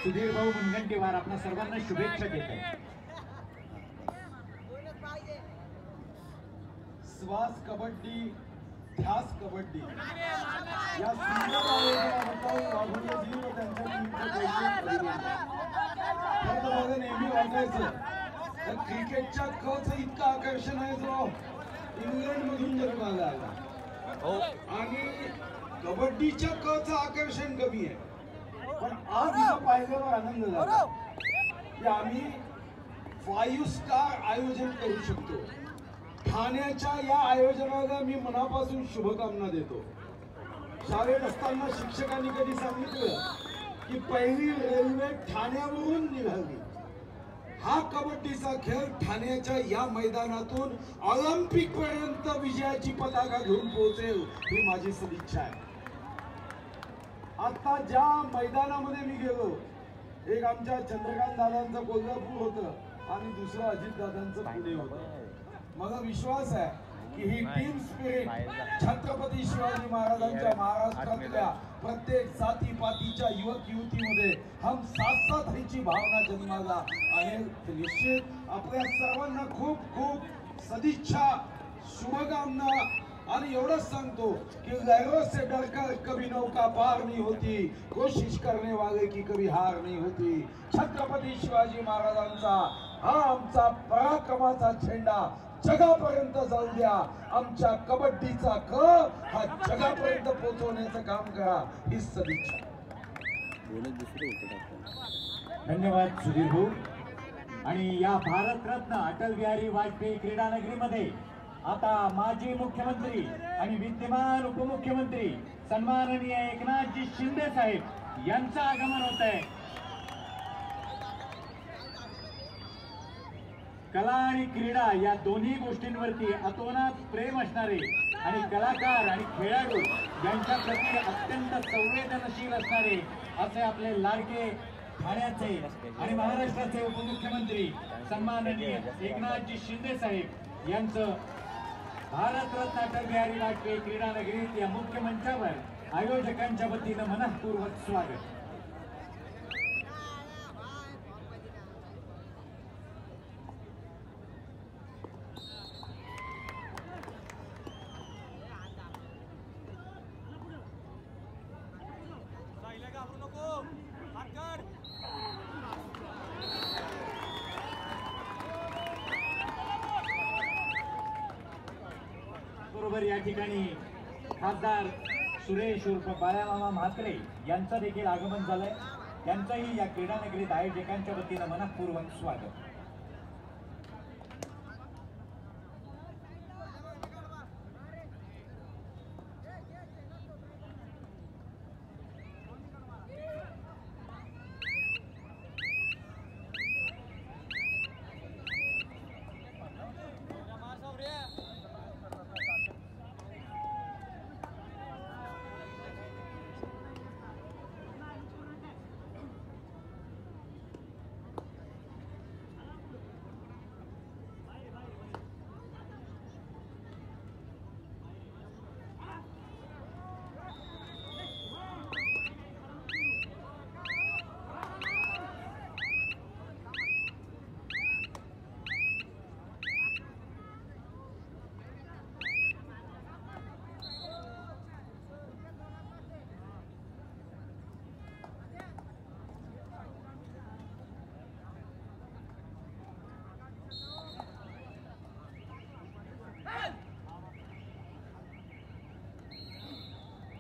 सुधीर भाऊ मुनगंटीवार आपल्या सर्वांना शुभेच्छा देत आहेत। श्वास कबड्डी ध्यास कबड्डी या सुंदर आयोजनाबद्दल राहुलजी व त्यांच्या टीमचे नेहमी वाटायचं तर क्रिकेटच्या कचं इतकं आकर्षण आहे जो इंग्लंड मधून जन्माला आला आणि कबड्डीच्या कचं आकर्षण कमी आहे। पण आज इथं पाहिल्यावर आनंद झाला की आम्ही 5 स्टार आयोजन करू शकतो। ठाण्याच्या या आयोजनाला मी मनापासून शुभकामना देतो। शाळेत असताना शिक्षकांनी कधी सांगितलं की पहिली रेल्वे ठाण्यावरून निघाली। हा कबड्डीचा खेळ ठाण्याच्या या मैदानातून ऑलिम्पिक पर्यंत विजयाची पताका घेऊन पोहोचेल ही माझी सदिच्छा आहे। आता ज्या मैदानामध्ये मी गेलो, एक आमच्या चंद्रकांत दादांचं कोल्हापूर होतं आणि दुसरं अजित दादांचं पुणे होतं। मला विश्वास आहे की ही टीम स्पिरिट छत्रपती शिवाजी महाराजांच्या महाराष्ट्रातल्या प्रत्येक जाती पातीच्या युवक युवतीमध्ये हम साथ साथ हीची भावना जन्माला आणेल। निश्चित आपल्या सर्वांना खूप खूप सदिच्छा, शुभकामना आणि एवढंच सांगतो कि लहरों से डरकर कभी नौका पार नहीं होती, कोशिश करने वाले की कभी हार नहीं होती। छत्रपती शिवाजी महाराजांचा हा आमचा पराक्रमाचा झेंडा जगापर्यंत जाऊ द्या। आमच्या कबड्डीचा क हा जगापर्यंत पोहोचवण्याचं काम करा ही सदिच्छा। धन्यवाद सुधीर भाऊ। आणि या भारतरत्न अटल बिहारी वाजपेयी क्रीडा नगरीमध्ये आता माजी मुख्यमंत्री आणि विद्यमान उपमुख्यमंत्री सन्माननीय एकनाथजी शिंदे साहेब यांचं आगमन होत आहे। कला आणि क्रीडा या दोन्ही गोष्टींवरती अतोनात प्रेम असणारे आणि कलाकार आणि खेळाडू यांच्या प्रती अत्यंत संवेदनशील असणारे असे आपले लाडके ठाण्याचे आणि महाराष्ट्राचे उपमुख्यमंत्री सन्माननीय एकनाथजी शिंदे साहेब यांचं भारतरत्न अटल बिहारी वाजपेयी क्रीडा नगरीत या मुख्य मंचावर आयोजकांच्या वतीनं मनःपूर्वक स्वागत। बरोबर या ठिकाणी खासदार सुरेश उर्फ बाळामामा म्हात्रे यांचं देखील आगमन झालंय। त्यांचंही या क्रीडा नगरीत आयोजकांच्या वतीनं मनःपूर्वक स्वागत।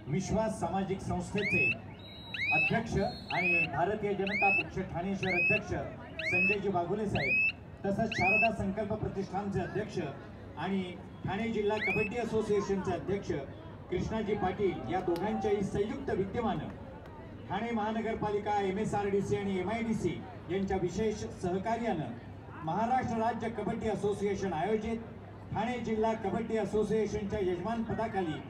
विश्वास सामाजिक संस्थेचे अध्यक्ष आणि भारतीय जनता पक्ष ठाणे शहर अध्यक्ष संजयजी बागुले साहेब, तसंच शारदा संकल्प प्रतिष्ठानचे अध्यक्ष आणि ठाणे जिल्हा कबड्डी असोसिएशनचे अध्यक्ष कृष्णाजी पाटील या दोघांच्याही संयुक्त विद्यमानं ठाणे महानगरपालिका, MSRDC आणि MIDC यांच्या विशेष सहकार्यानं महाराष्ट्र राज्य कबड्डी असोसिएशन आयोजित ठाणे जिल्हा कबड्डी असोसिएशनच्या यजमान पदाखाली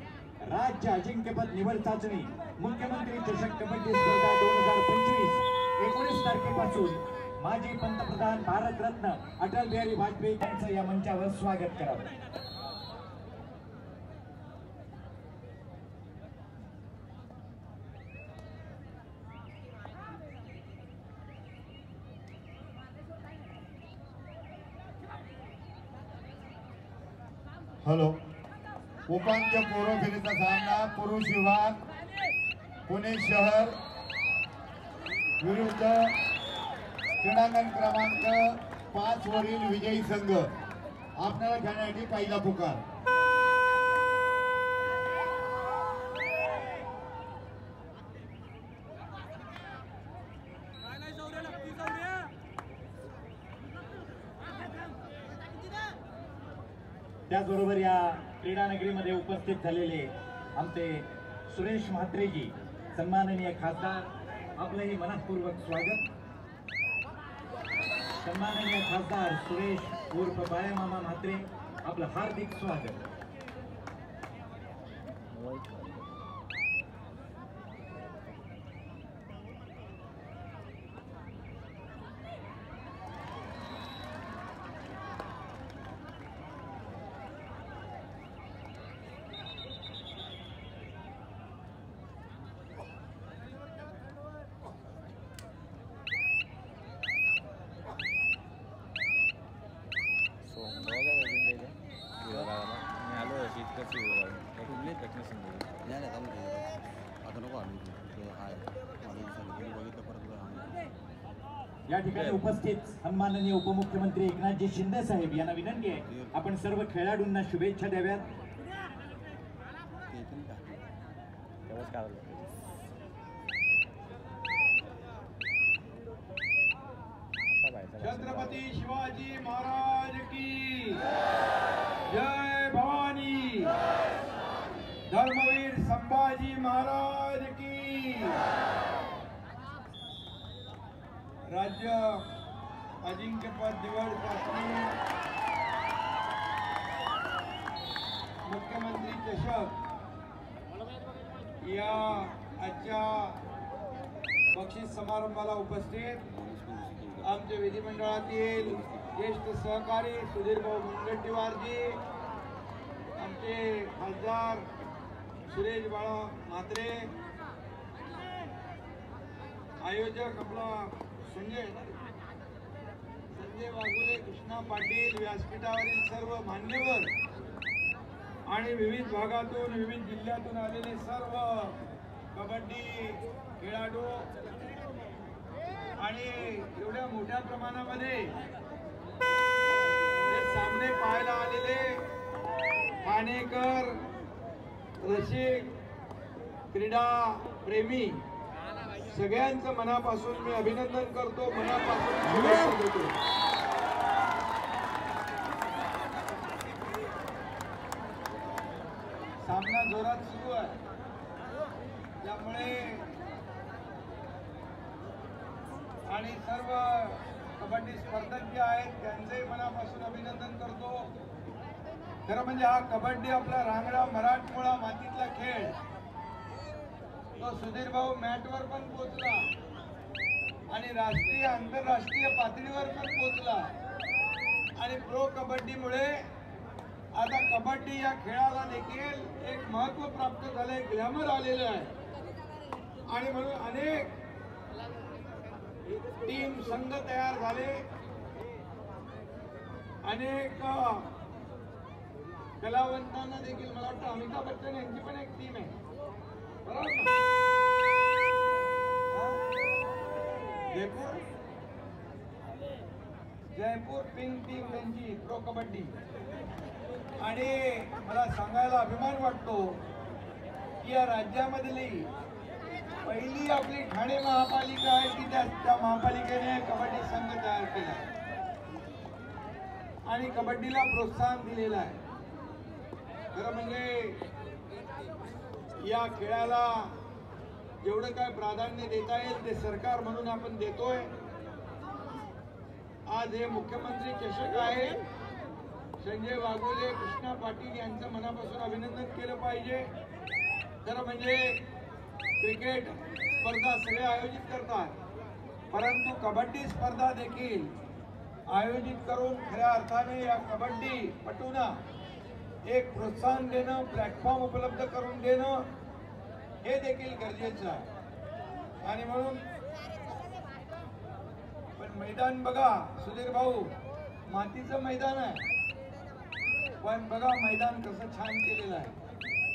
राज्य अजिंक्यपद निवड चाचणी मुख्यमंत्री चषक कबड्डी स्पर्धा 2025 19 तारखेपासून माजी पंतप्रधान भारतरत्न अटल बिहारी वाजपेयी यांचं या मंचावर स्वागत करावं। हॅलो. उपांत्यपूर्व फेरीचा सामना पुरुष विभाग पुणे शहर विरुद्ध क्रीडांगण क्रमांक 5 वरील विजयी संघ आपल्याला खेळण्यासाठी पहिला पुकार. त्याचबरोबर या क्रीडा नगरीमध्ये उपस्थित झालेले आमचे सुरेश म्हात्रेजी सन्माननीय खासदार, आपलंही मनःपूर्वक स्वागत. सन्माननीय खासदार सुरेश उर्फ बाळेमामा म्हात्रे, आपलं हार्दिक स्वागत. या ठिकाणी उपस्थित सन्माननीय उपमुख्यमंत्री एकनाथजी शिंदे साहेब यांना विनंती आहे, आपण सर्व खेळाडूंना शुभेच्छा द्याव्यात. छत्रपती शिवाजी महाराज की जय भवानी. धर्मवीर संभाजी महाराज की. राज्य अजिंक्यपद निवड चाचणी मुख्यमंत्री चषक या आजच्या बक्षीस समारंभाला उपस्थित आमचे विधिमंडळातील ज्येष्ठ सहकारी सुधीरभाऊ मुनगंटीवारजी, आमचे खासदार सुरेश बाळा म्हात्रे, आयोजक आपला संजय वाघुले, कृष्णा पाटील, व्यासपीठावरील सर्व मान्यवर आणि विविध भागातून विविध जिल्ह्यातून आलेले सर्व कबड्डी खेळाडू आणि एवढ्या मोठ्या प्रमाणामध्ये हे सामने पाहायला आलेले ठाणेकर, रसिक, क्रीडा प्रेमी सगळ्यांचं मनापासून मी अभिनंदन करतो, मनापासून शुभेच्छा देतो. सामना जोरात सुरू आहे, त्यामुळे आणि सर्व कबड्डी स्पर्धक जे आहेत त्यांचंही मनापासून अभिनंदन करतो. खरं म्हणजे हा कबड्डी आपला रांगडा मराठमोळा मातीतला खेळ तो सुधीर भाऊ मॅटवर पण पोहोचला आणि राष्ट्रीय आंतरराष्ट्रीय पातळीवर पण पोहोचला आणि प्रो कबड्डीमुळे आता कबड्डी या खेळाला देखील एक महत्त्व प्राप्त झालंय, ग्लॅमर आलेलं आहे आणि म्हणून अनेक टीम संघ तयार झाले, अनेक कलावंतांना देखील. मला वाटतं अमिताभ बच्चन यांची पण एक टीम आहे, बरोबर ना? जयपूर पिंक टीम त्यांची प्रो कबड्डी. आणि मला सांगायला अभिमान वाटतो की या राज्यामधली पहिली आपली ठाणे महापालिका आहे की त्या महापालिकेने कबड्डी संघ तयार केला आणि कबड्डीला प्रोत्साहन दिलेलं आहे. खरं म्हणजे या खेळाला जेवढं काय प्राधान्य देता येईल ते सरकार म्हणून आपण देतोय. आज हे मुख्यमंत्री चषक आहे, संजय वाघोले, कृष्णा पाटील यांचं मनापासून अभिनंदन केलं पाहिजे. खरं म्हणजे क्रिकेट स्पर्धा सगळे आयोजित करतात, परंतु कबड्डी स्पर्धा देखील आयोजित करून खऱ्या अर्थाने या कबड्डी पटूंना एक प्रोत्साहन देणं, प्लॅटफॉर्म उपलब्ध करून देणं हे देखील गरजेचं आहे. आणि म्हणून पण मैदान बघा सुधीर भाऊ, मातीचं मैदान आहे पण बघा मैदान कसं छान केलेलं आहे.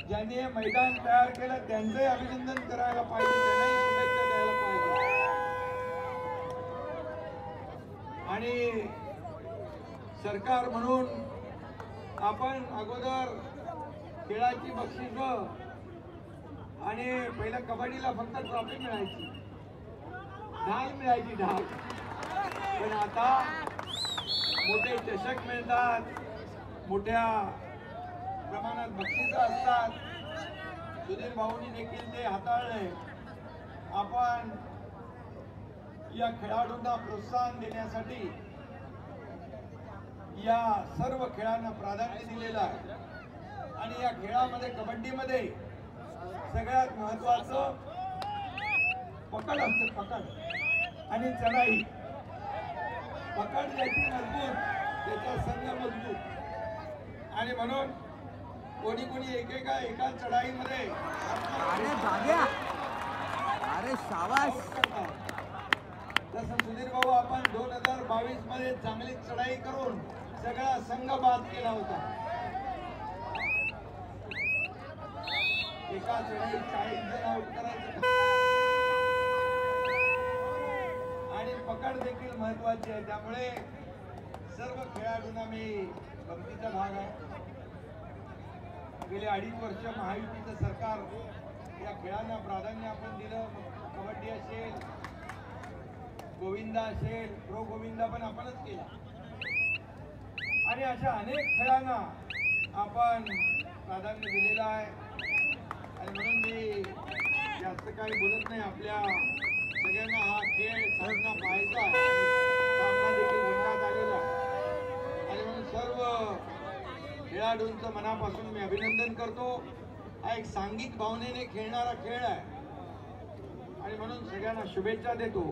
ज्यांनी हे मैदान तयार केलं त्यांचंही अभिनंदन करायला पाहिजे, त्यांनाही शुभेच्छा द्यायला पाहिजे. आणि सरकार म्हणून आपण अगोदर खेळाची बक्षिसं आणि पहिल्या कबड्डीला फक्त ट्रॉफी मिळायची, ढाल मिळायची, ढाल. पण आता मोठे चषक मिळतात, मोठ्या प्रमाणात बक्षिसं असतात. सुधीर भाऊनी देखील ते हाताळले. आपण या खेळाडूंना प्रोत्साहन देण्यासाठी या सर्व खेळांना प्राधान्य दिलेलं आहे. आणि या खेळामध्ये कबड्डीमध्ये सगळ्यात महत्वाचं पकड असते, पकड आणि चढाई. पकड ज्याची मजबूत त्याचा संघ मजबूत. आणि म्हणून कोणी कोणी एका चढाईमध्ये अरे जाग्या, अरे शाबास. तसं सुधीर भाऊ आपण 2022 मध्ये चांगली चढाई करून सगळा संघ बाद केला होता. एका चढाईत 40 जण आउट करायचं. आणि पकड देखील महत्वाची आहे. त्यामुळे सर्व खेळाडूंना मी गमतीचा भाग आहे. गेले 2.5 वर्ष महायुतीचं सरकार या खेळांना प्राधान्य आपण दिलं. कबड्डी असेल, गोविंदा असेल, प्रो गोविंदा पण आपणच केला. आणि अशा अनेक खेळांना आपण प्राधान्य दिलेलं आहे. आणि म्हणून मी जास्त काही बोलत नाही. आपल्या सगळ्यांना हा खेळ सामना पाहायचा आहे, सामना देखील रंगात आलेला आहे. आणि म्हणून सर्व खेळाडूंचं मनापासून मी अभिनंदन करतो. हा एक सांघिक भावनेने खेळणारा खेळ आहे आणि म्हणून सगळ्यांना शुभेच्छा देतो.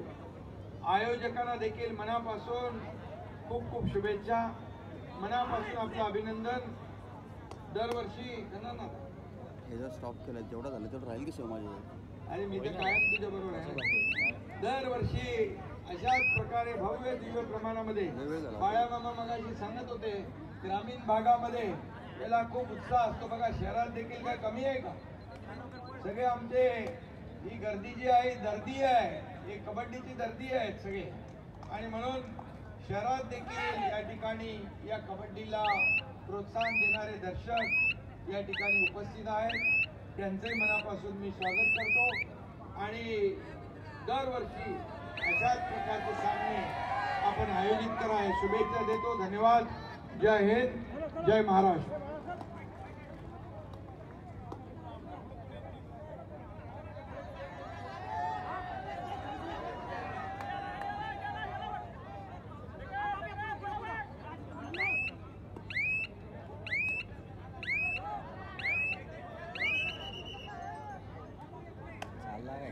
आयोजकांना देखील मनापासून खूप खूप शुभेच्छा, मनापासून आपलं अभिनंदन. दरवर्षी हे जर स्टॉप केलं जेवढं झालं तेवढं राहील की शिव माझ्यावर. आणि मी तर कायम तुझ्या बरोबर आहे. दरवर्षी अशाच प्रकारे भव्य दिव्य प्रमाणामध्ये बाळा मामा मगाशी सांगत होते, ग्रामीण भागामध्ये याला खूप उत्साह असतो. बघा शहरात देखील काय कमी आहे का? सगळे आमचे ही गर्दी जी आहे दर्दी आहे, ही कबड्डीची दर्दी आहेत सगळे. आणि म्हणून शहरात देखील या ठिकाणी या कबड्डीला प्रोत्साहन देणारे दर्शक या ठिकाणी उपस्थित आहेत. त्यांचंही मनापासून मी स्वागत करतो. आणि दरवर्षी अशाच प्रकारचे सामने आपण आयोजित करा या शुभेच्छा देतो. धन्यवाद. जय हिंद, जय महाराष्ट्र. चालला काय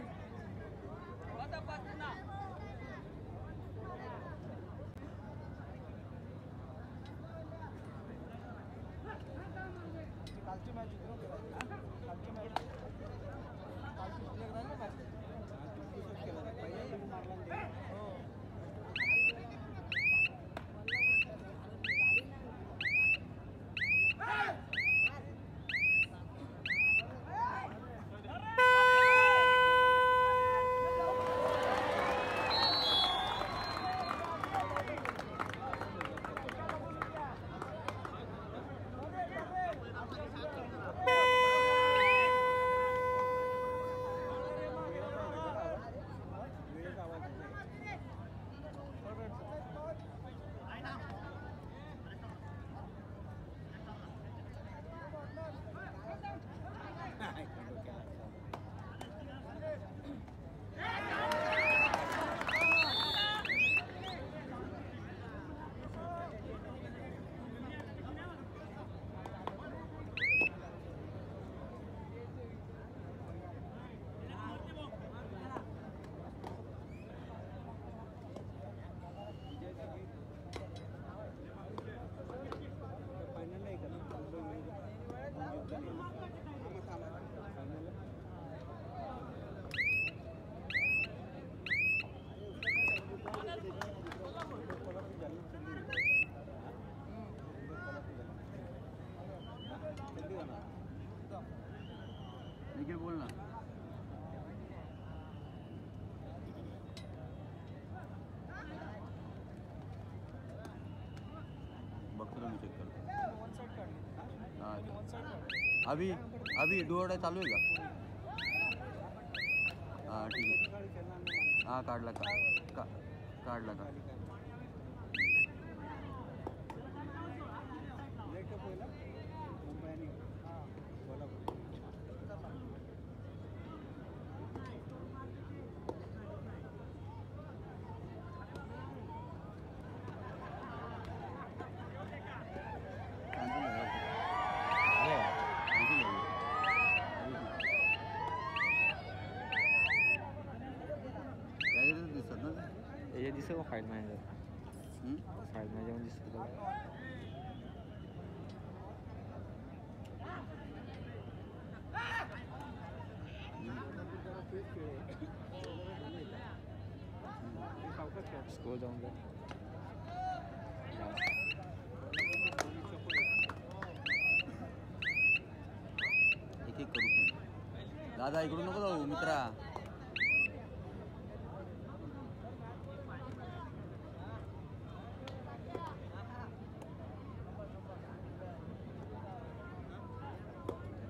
अभी अभी डोळा चालू आहे का? हां ठीक आहे. हां काढला काढला का? दिसत ना हे दिसतं का फाईल मॅनेजर? फाईल मॅनेजर दिसतं का? स्कोर जाऊन जा. एक एक करू. दादा इकडून नको जाऊ मित्रा.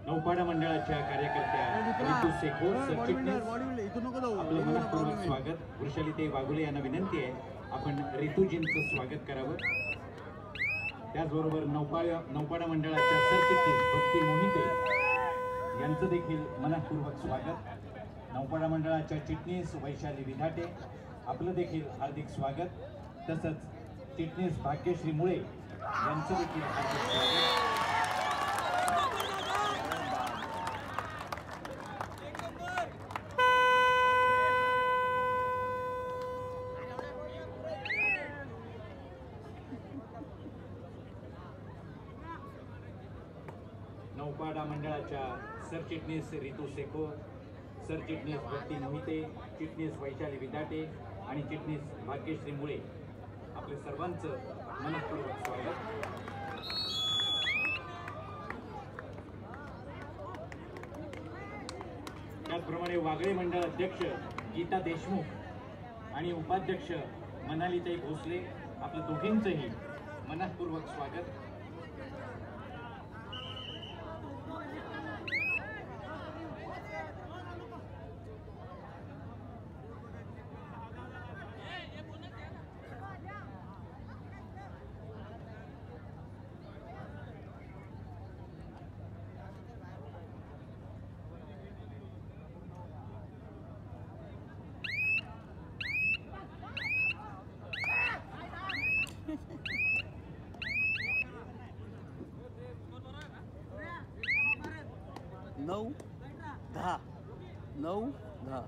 नौपाडा मंडळाच्या कार्यकर्त्या ऋतू शेखोर सरचिटणीस इथून नको जाऊ. आपलं मनपूर्वक स्वागत. वृषालीताई वाघुले यांना विनंती आहे आपण ऋतूजींचं स्वागत करावं. त्याचबरोबर नौपाडा मंडळाच्या सरचिटणीस भक्ती मोहिते यांचं देखील मनपूर्वक स्वागत. नौपाडा मंडळाच्या चिटणीस वैशाली विधाटे आपलं देखील हार्दिक स्वागत. तसंच चिटणीस भाग्यश्री मुळे यांचं देखील हार्दिक स्वागत. नौपाडा मंडळाच्या सरचिटणीस ऋतू शेखोर, सरचिटणीस भक्ती मोहिते, चिटणीस वैशाली विदाटे आणि चिटणीस भाग्यश्री मुळे आपल्या सर्वांचं मनपूर्वक स्वागत. त्याचप्रमाणे वागळे मंडळ अध्यक्ष गीता देशमुख आणि उपाध्यक्ष मनालीताई भोसले आपल्या दोघींचंही मनपूर्वक स्वागत. नऊ दहा 9-10.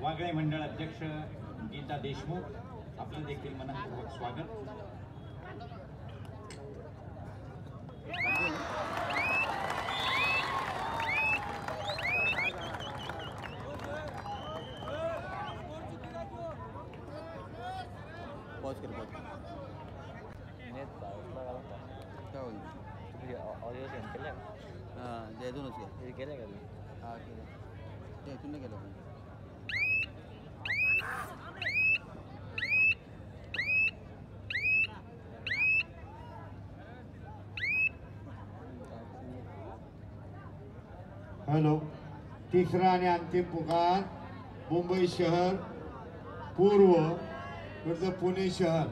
वागळे मंडळ अध्यक्ष गीता देशमुख आपलं देखील मनपूर्वक स्वागत. पॉज कर पॉज. काय होईल? ऑडिओ सेंड केलं हां त्यातूनच घ्या. हे केलं का तुम्ही? हां केलं. त्यातून नाही केलं. हॅलो. तिसरा आणि अंतिम पुकार मुंबई शहर पूर्व विरुद्ध पुणे शहर.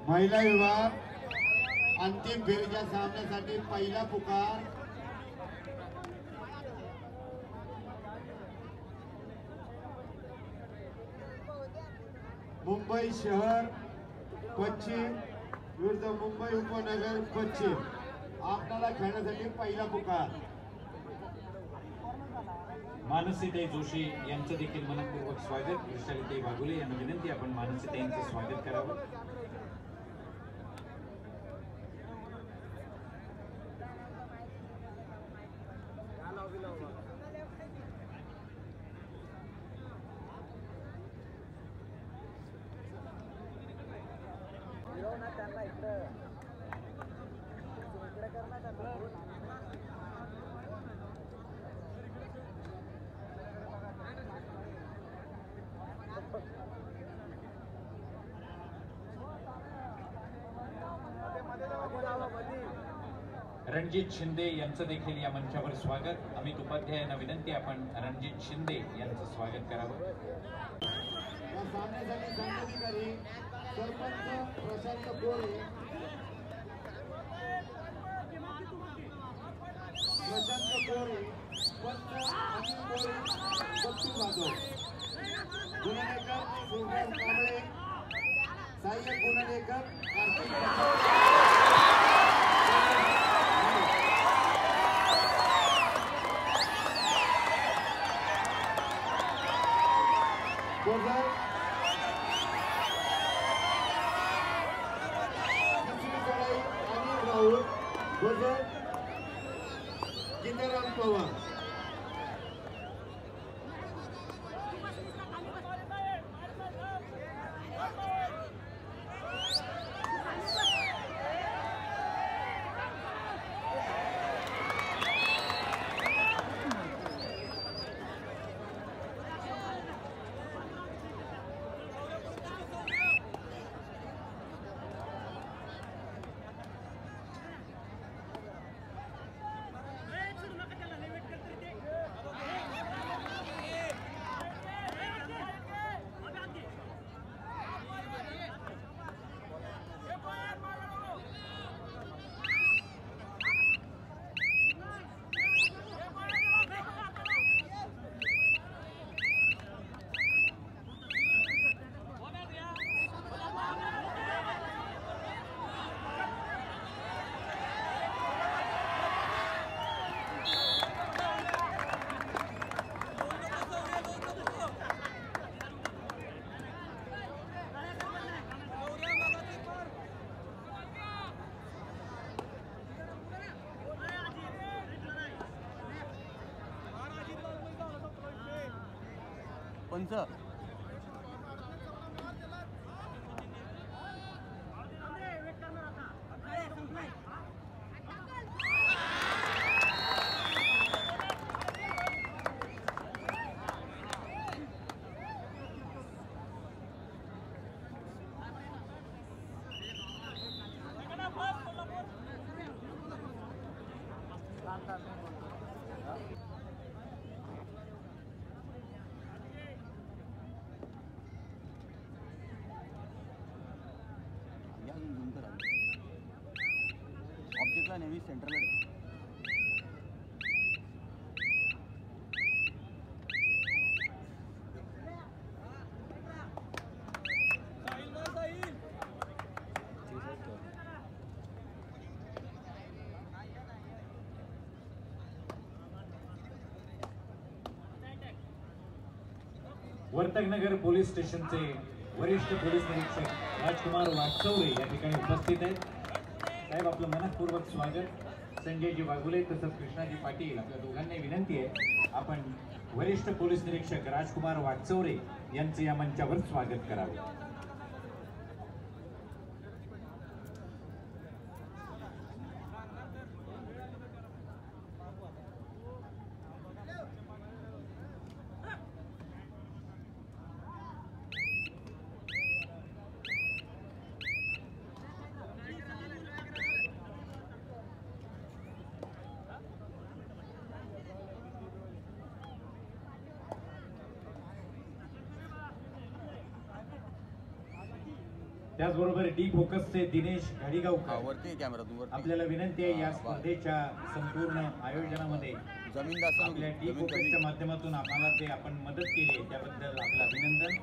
महिला विभाग अंतिम फेरीच्या सामन्यासाठी पहिला पुकार मुंबई शहर पश्चिम विरुद्ध मुंबई उपनगर पश्चिम. आपल्याला खेळण्यासाठी पहिला पुकार. मानसीताई जोशी यांचं देखील मनपूर्वक स्वागत. वैशालीताई वाघुले यांना विनंती आपण मानसीताईंचं स्वागत करावं. रणजित शिंदे यांचं देखील या मंचावर स्वागत. अमित उपाध्याय यांना विनंती आपण रणजित शिंदे यांचं स्वागत करावं. या सामन्यासाठी जिल्हाधिकारी सरपंच प्रशांत कोरे, पंच अनिल कोरे, बच्चू जाधव, गुणलेखक सुरेश कांबळे, सहाय्यक गुणलेखक कार्तिक अनिल राऊत, गीताराम पवार. पंच ऑब्जेक्टला नेहमी सेंटरला ठेव. वर्तकनगर पोलीस स्टेशनचे वरिष्ठ पोलीस निरीक्षक राजकुमार वागचौरे या ठिकाणी उपस्थित आहेत. साहेब आपलं मनपूर्वक स्वागत. संजयजी वाघुले तसंच कृष्णाजी पाटील आपल्या दोघांना विनंती आहे आपण वरिष्ठ पोलीस निरीक्षक राजकुमार वागचौरे यांचे या मंचावर स्वागत करावे. त्याचबरोबर डी फोकसचे दिनेश घाडीगावकर वरती कॅमेरा तू वरती. आपल्याला विनंती आहे या स्पर्धेच्या संपूर्ण आयोजनामध्ये जमीनदार आपल्या डी फोकसच्या माध्यमातून आम्हाला ते आपण मदत केली त्याबद्दल आपलं अभिनंदन.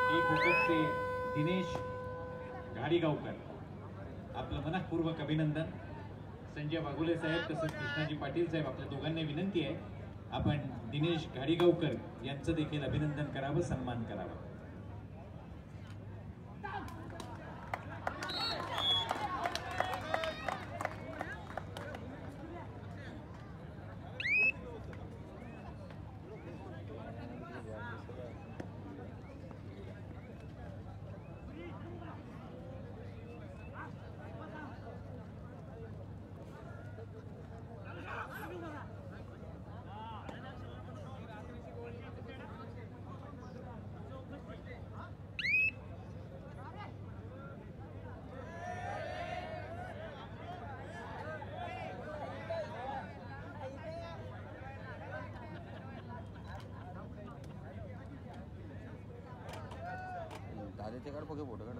डी फोकसचे दिनेश घाडीगावकर आपलं मनपूर्वक अभिनंदन. संजय वाघोले साहेब तसंच कृष्णाजी पाटील साहेब आपल्या दोघांना विनंती आहे आपण दिनेश घाडीगावकर यांचं देखील अभिनंदन करावं, सन्मान करावा. दादाचे काढ बघे फोटो काढ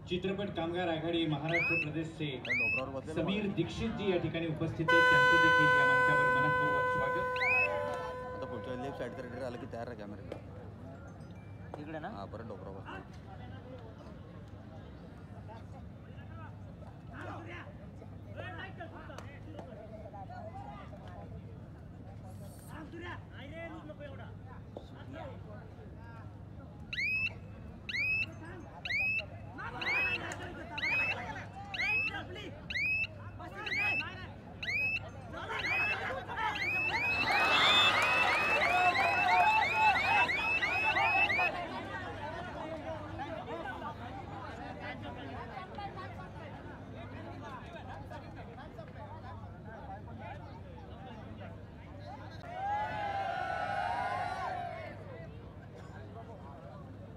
चित्रपट कामगार आघाडी महाराष्ट्र प्रदेशचे डोंगरावर बसले समीर दीक्षित जी या ठिकाणी उपस्थित आहेत, त्यांचं देखील या मंचावर मनपूर्वक स्वागत. आता पुढच्या लेफ्ट साईड तर आलं की तयार आहे कॅमेरा इकडे ना. हा परत डोंगरावर बसले.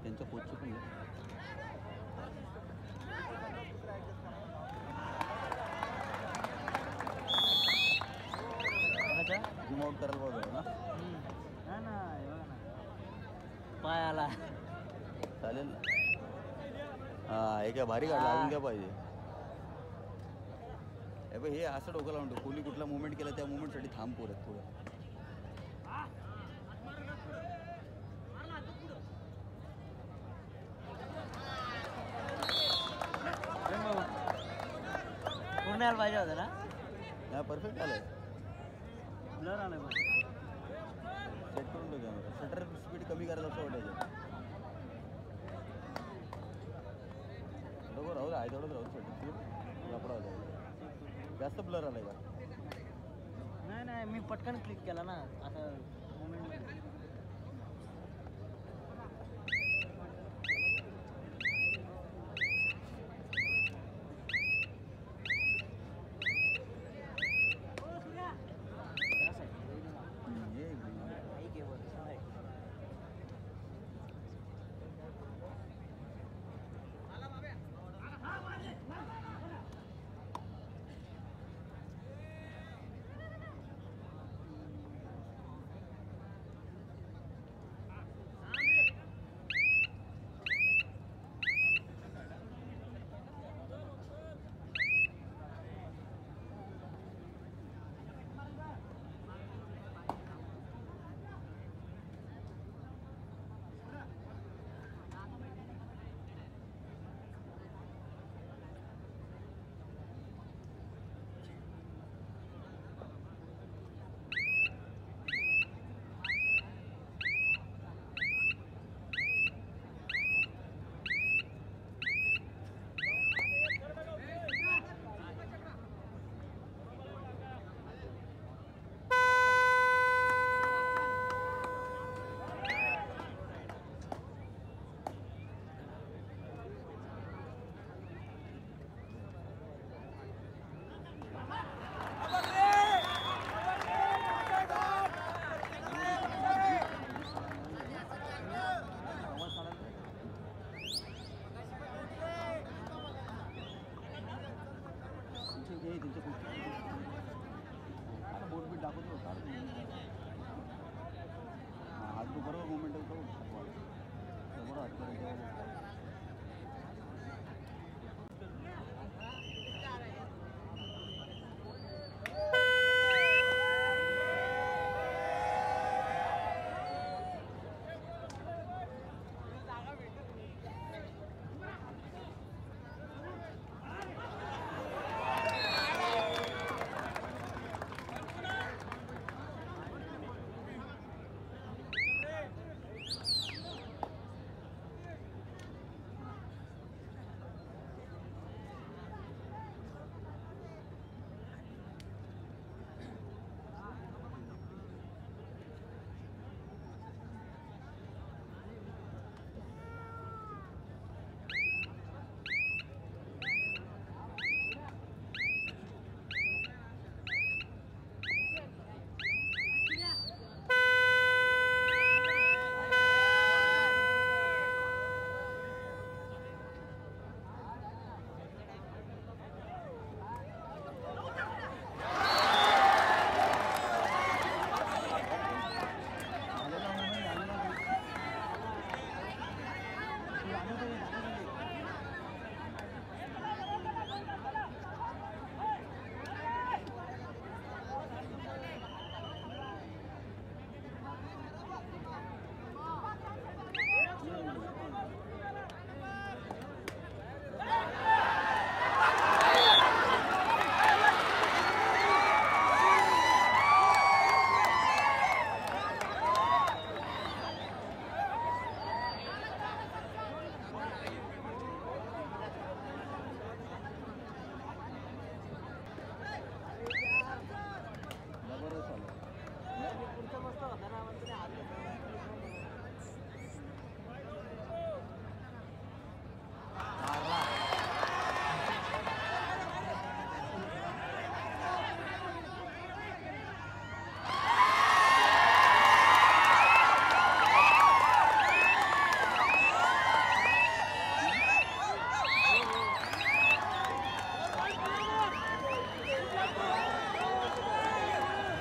त्यांच्या कोचचं पण झूम आउट करायला पाहिजे ना. ना ना हे बघा ना, पाय आला. चालेल ना. हा हे काय भारी काढला, अजून काय पाहिजे. हे बघ हे असं डोकं लावून कोणी कुठला मुवमेंट केला त्या मुवमेंटसाठी थांब पुरत थोडं. पूर्ण यायला पाहिजे होतं ना. हा परफेक्ट आलंय. ब्लर आलं बघ. सेट करून ठेव कॅमेरा. शटर स्पीड कमी करायला असं वाटायचं. बरोबर राहू दे, आहे तेवढंच राहू दे. शटर स्पीड लपडा होता. जास्त ब्लर आलाय का. नाही नाही, मी पटकन क्लिक केला ना आता मोमेंट.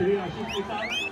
श्री आशिष निकाल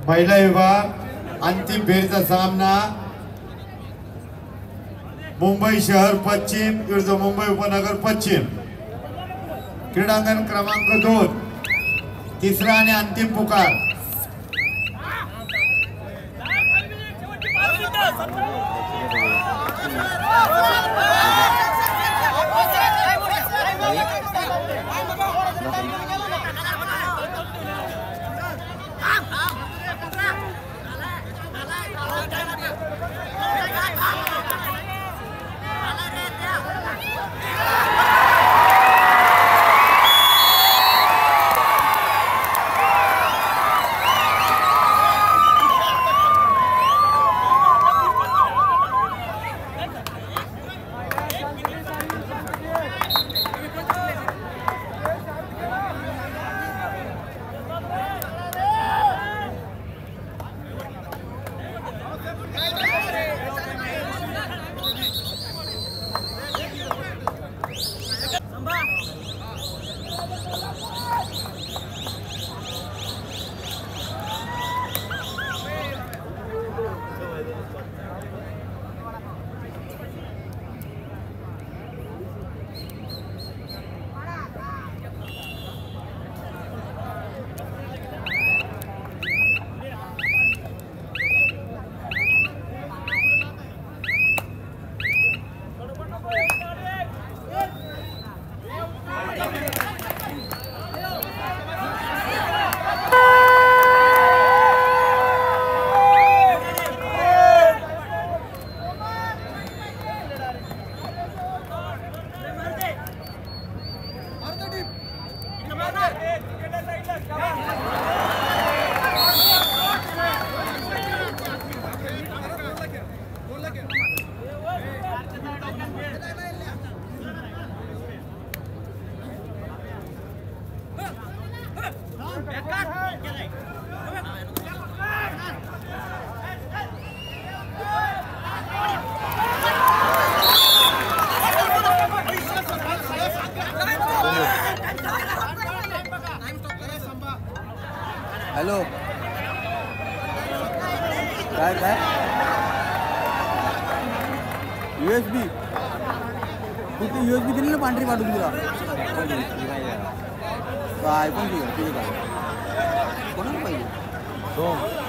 महिला विभाग अंतिम फेरीचा सामना मुंबई शहर पश्चिम विरुद्ध मुंबई उपनगर पश्चिम क्रीडांगण क्रमांक 2 तिसरा आणि अंतिम पुकार हॅलो काय काय USB तू ती USB दिली ना पांढरी पाठवून तुला काय पण ठीक आहे कोणाला पाहिजे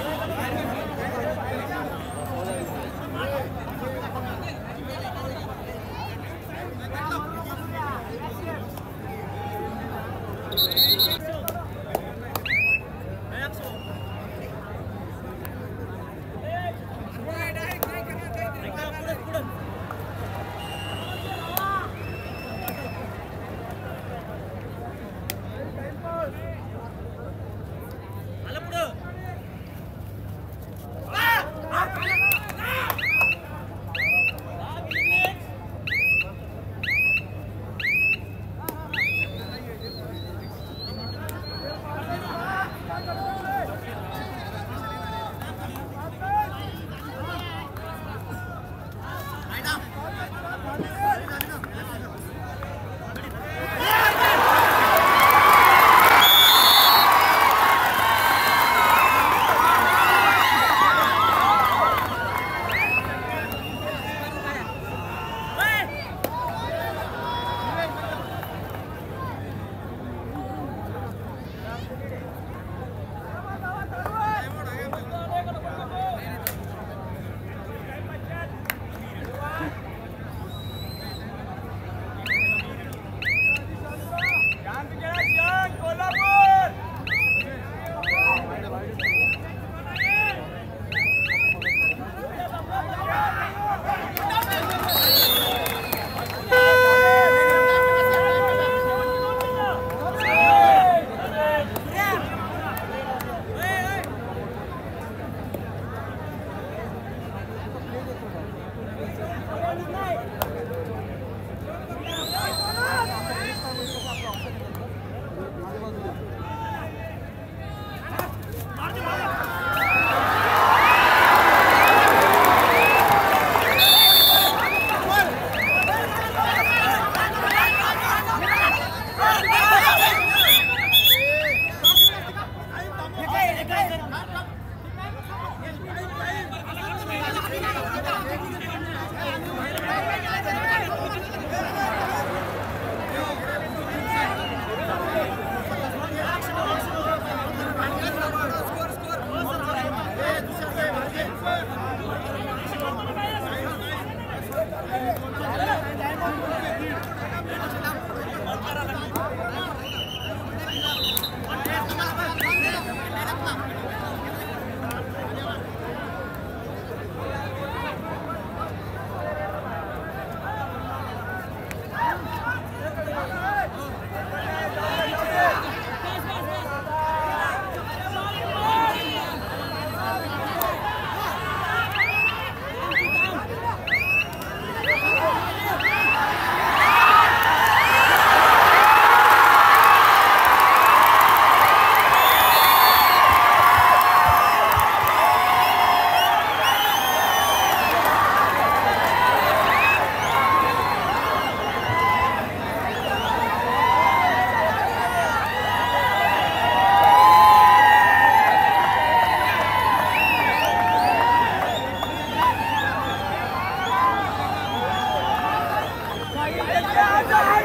राजा